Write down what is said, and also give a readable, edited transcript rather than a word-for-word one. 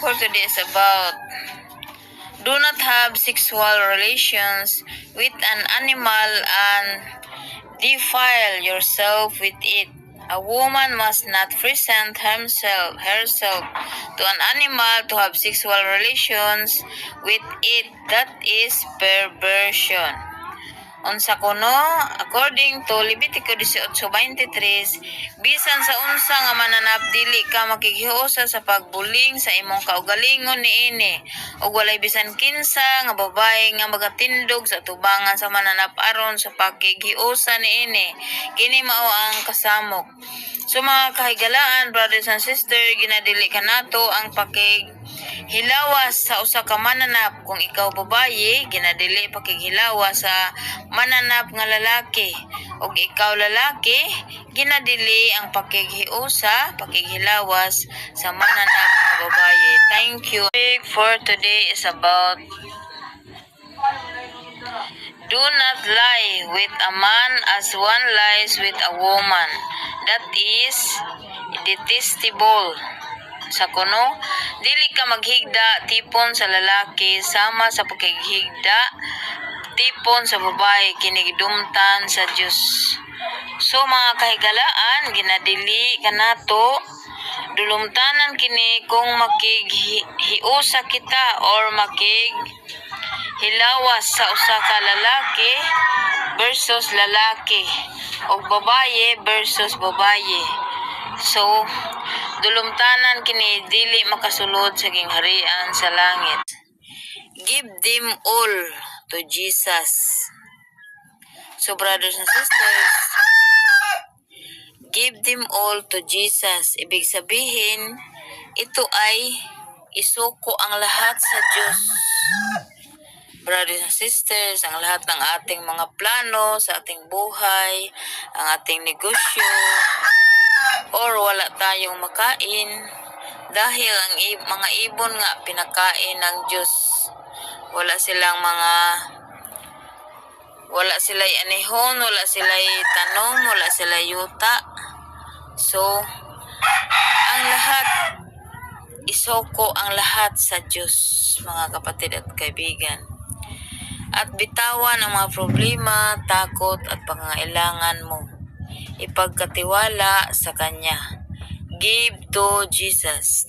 For today is about do not have sexual relations with an animal and defile yourself with it. A woman must not present herself to an animal to have sexual relations with it. That is perversion. Unsa kuno, according to Levitico 18:23, bisan sa unsa nga mananap dili ka makighiusa sa pagbuling sa imong kaugalingon niini ug walay bisan kinsa nga babae nga magatindog sa tubangan sa mananap aron sa pakighiusa niini. Kini mao ang kasamok. So mga kahigalaan, brothers and sisters, ginadili kanato ang hilawas sa usa ka mananap. Kung ikaw babaye, ginadili pakighilawas sa mananap nga lalaki. Ug ikaw lalaki, ginadili ang pakighilawas sa mananap nga babaye. Thank you. For today is about do not lie with a man as one lies with a woman. That is detestable. Sa kuno, dili ka maghigda tipon sa lalaki sama sa paghigda tipon sa babae kinigdumtan sa Dios. So mga kahigalaan, ginadili kanato dulumtanan kini kung makighiusa kita or hilawas sa usa ka lalaki versus lalaki o babaye versus babaye. So, dulumtanan kini dili makasulod sa gingharian sa langit. Give them all to Jesus. So, brothers and sisters, give them all to Jesus. Ibig sabihin, ito ay isuko ang lahat sa Diyos. Brothers and sisters, ang lahat ng ating mga plano sa ating buhay, ang ating negosyo, or wala tayong makain, dahil ang mga ibon nga pinakain ng Diyos. Wala sila'y anihon, wala sila'y tanom, wala sila'y yuta. So, ang lahat, isoko ang lahat sa Diyos, mga kapatid at kaibigan. At bitawan ang mga problema, takot at pangangailangan mo. Ipagkatiwala sa Kanya. Give to Jesus.